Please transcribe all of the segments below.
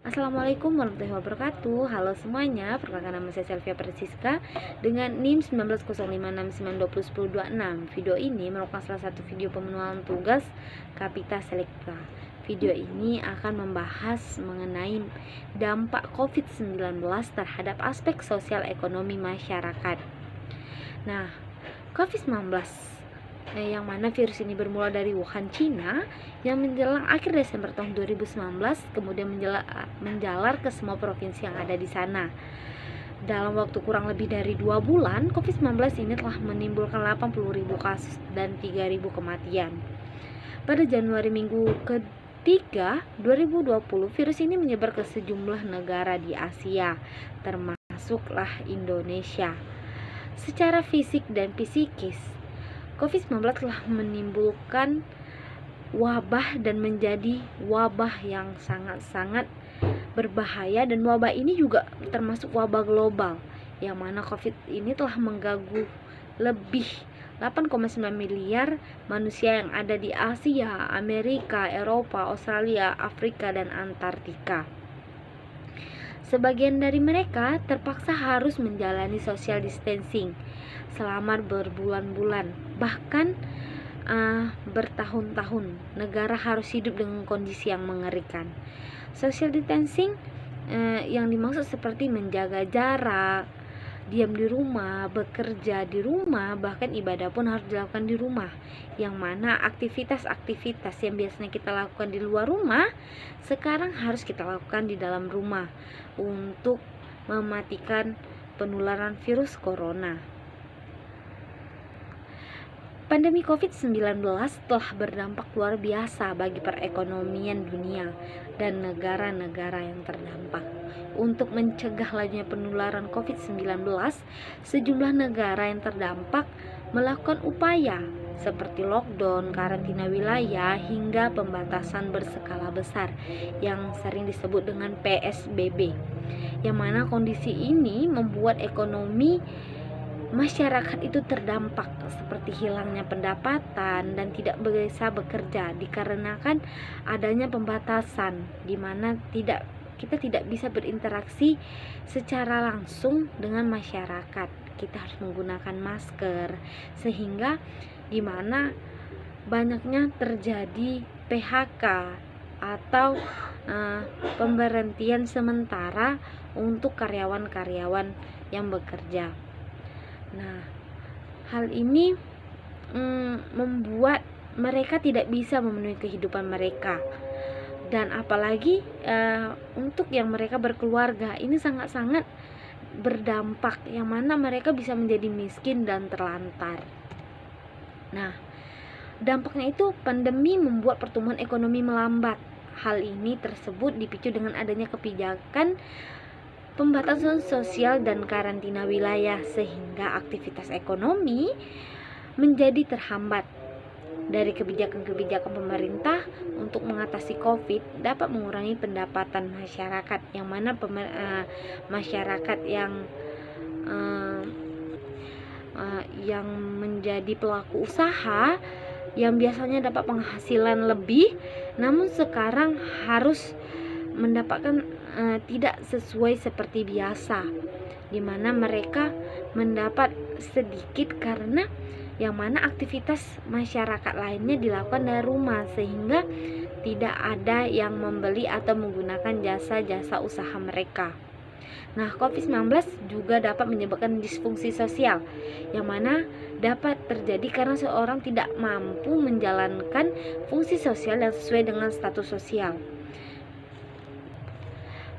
Assalamualaikum warahmatullahi wabarakatuh. Halo semuanya, perkenalkan nama saya Selvia Persiska dengan NIM 190569201026. Video ini merupakan salah satu video pemenuhan tugas Kapita Selekta. Video ini akan membahas mengenai dampak COVID-19 terhadap aspek sosial ekonomi masyarakat. Nah, COVID-19 yang mana virus ini bermula dari Wuhan, Cina, yang menjelang akhir Desember tahun 2019 kemudian menjalar ke semua provinsi yang ada di sana. Dalam waktu kurang lebih dari 2 bulan, COVID-19 ini telah menimbulkan 80.000 kasus dan 3.000 kematian. Pada Januari minggu ketiga 2020, virus ini menyebar ke sejumlah negara di Asia, termasuklah Indonesia. Secara fisik dan psikis, COVID-19 telah menimbulkan wabah dan menjadi wabah yang sangat-sangat berbahaya, dan wabah ini juga termasuk wabah global, yang mana COVID ini telah mengganggu lebih 8,9 miliar manusia yang ada di Asia, Amerika, Eropa, Australia, Afrika, dan Antartika. Sebagian dari mereka terpaksa harus menjalani social distancing selama berbulan-bulan, bahkan bertahun-tahun. Negara harus hidup dengan kondisi yang mengerikan. Social distancing yang dimaksud seperti menjaga jarak, diam di rumah, bekerja di rumah, bahkan ibadah pun harus dilakukan di rumah, yang mana aktivitas-aktivitas yang biasanya kita lakukan di luar rumah sekarang harus kita lakukan di dalam rumah untuk mematikan penularan virus corona. Pandemi COVID-19 telah berdampak luar biasa bagi perekonomian dunia dan negara-negara yang terdampak. Untuk mencegah lajunya penularan COVID-19, sejumlah negara yang terdampak melakukan upaya seperti lockdown, karantina wilayah, hingga pembatasan berskala besar yang sering disebut dengan PSBB. Yang mana kondisi ini membuat ekonomi masyarakat itu terdampak, seperti hilangnya pendapatan dan tidak bisa bekerja dikarenakan adanya pembatasan, di mana kita tidak bisa berinteraksi secara langsung dengan masyarakat. Kita harus menggunakan masker, sehingga di mana banyaknya terjadi PHK atau pemberhentian sementara untuk karyawan-karyawan yang bekerja. Nah, hal ini membuat mereka tidak bisa memenuhi kehidupan mereka, dan apalagi untuk yang mereka berkeluarga, ini sangat-sangat berdampak, yang mana mereka bisa menjadi miskin dan terlantar. Nah, dampaknya itu pandemi membuat pertumbuhan ekonomi melambat. Hal ini tersebut dipicu dengan adanya kebijakan pembatasan sosial dan karantina wilayah, sehingga aktivitas ekonomi menjadi terhambat. Dari kebijakan-kebijakan pemerintah untuk mengatasi COVID dapat mengurangi pendapatan masyarakat, yang mana masyarakat yang menjadi pelaku usaha yang biasanya dapat penghasilan lebih, namun sekarang harus mendapatkan tidak sesuai seperti biasa, di mana mereka mendapat sedikit karena yang mana aktivitas masyarakat lainnya dilakukan dari rumah, sehingga tidak ada yang membeli atau menggunakan jasa-jasa usaha mereka. Nah, COVID-19 juga dapat menyebabkan disfungsi sosial, yang mana dapat terjadi karena seorang tidak mampu menjalankan fungsi sosial yang sesuai dengan status sosial.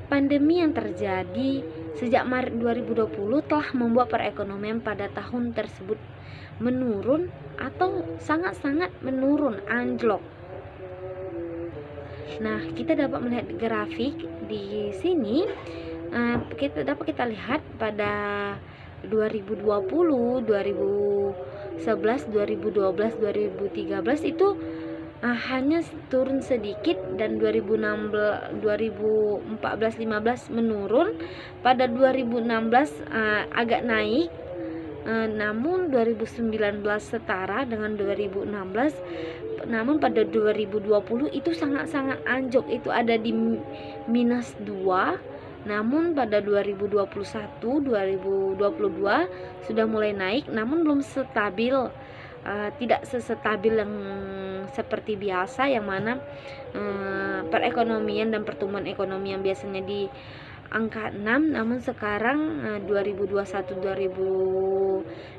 Pandemi yang terjadi sejak Maret 2020 telah membuat perekonomian pada tahun tersebut menurun atau sangat-sangat menurun, anjlok. Nah, kita dapat melihat grafik di sini. Kita lihat pada 2020, 2011, 2012, 2013 itu hanya turun sedikit, dan 2014, 15 menurun. Pada 2016 agak naik, namun 2019 setara dengan 2016 namun pada 2020 itu sangat-sangat anjlok, itu ada di -2. Namun pada 2021, 2022 sudah mulai naik, namun belum stabil, tidak sestabil yang seperti biasa, yang mana perekonomian dan pertumbuhan ekonomi yang biasanya di angka 6, namun sekarang 2021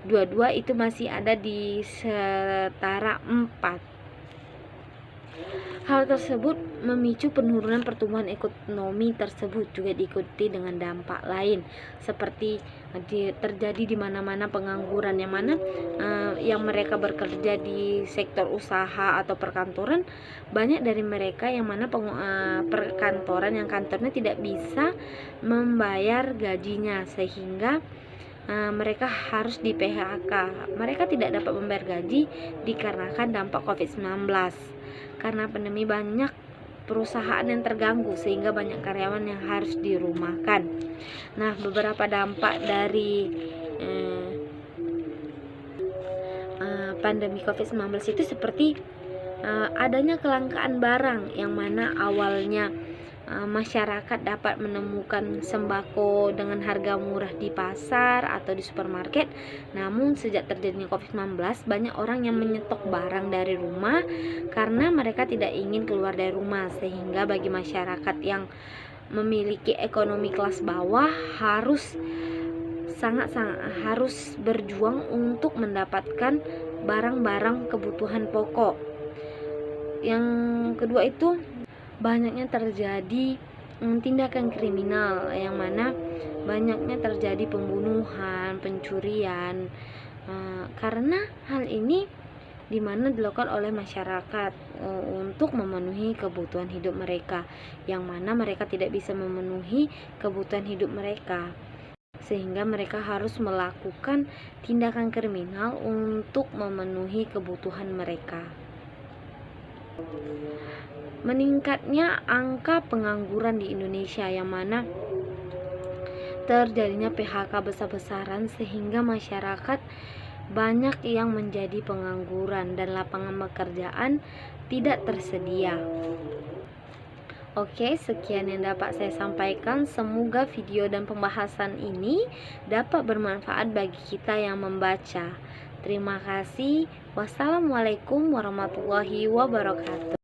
2022 itu masih ada di setara 4. Hal tersebut memicu penurunan pertumbuhan ekonomi tersebut, juga diikuti dengan dampak lain seperti terjadi di mana-mana pengangguran, yang mana yang mereka bekerja di sektor usaha atau perkantoran, banyak dari mereka yang mana perkantoran yang kantornya tidak bisa membayar gajinya, sehingga mereka harus di PHK. Mereka tidak dapat membayar gaji dikarenakan dampak COVID-19. Karena pandemi, banyak perusahaan yang terganggu sehingga banyak karyawan yang harus dirumahkan. Nah, beberapa dampak dari pandemi COVID-19 itu seperti adanya kelangkaan barang, yang mana awalnya masyarakat dapat menemukan sembako dengan harga murah di pasar atau di supermarket. Namun sejak terjadinya COVID-19, banyak orang yang menyetok barang dari rumah karena mereka tidak ingin keluar dari rumah, sehingga bagi masyarakat yang memiliki ekonomi kelas bawah harus berjuang untuk mendapatkan barang-barang kebutuhan pokok. Yang kedua itu banyaknya terjadi tindakan kriminal, yang mana banyaknya terjadi pembunuhan, pencurian, karena hal ini dimana dilakukan oleh masyarakat untuk memenuhi kebutuhan hidup mereka, yang mana mereka tidak bisa memenuhi kebutuhan hidup mereka, sehingga mereka harus melakukan tindakan kriminal untuk memenuhi kebutuhan mereka. Meningkatnya angka pengangguran di Indonesia, yang mana terjadinya PHK besar-besaran sehingga masyarakat banyak yang menjadi pengangguran dan lapangan pekerjaan tidak tersedia. Oke, sekian yang dapat saya sampaikan. Semoga video dan pembahasan ini dapat bermanfaat bagi kita yang membaca. Terima kasih. Wassalamualaikum warahmatullahi wabarakatuh.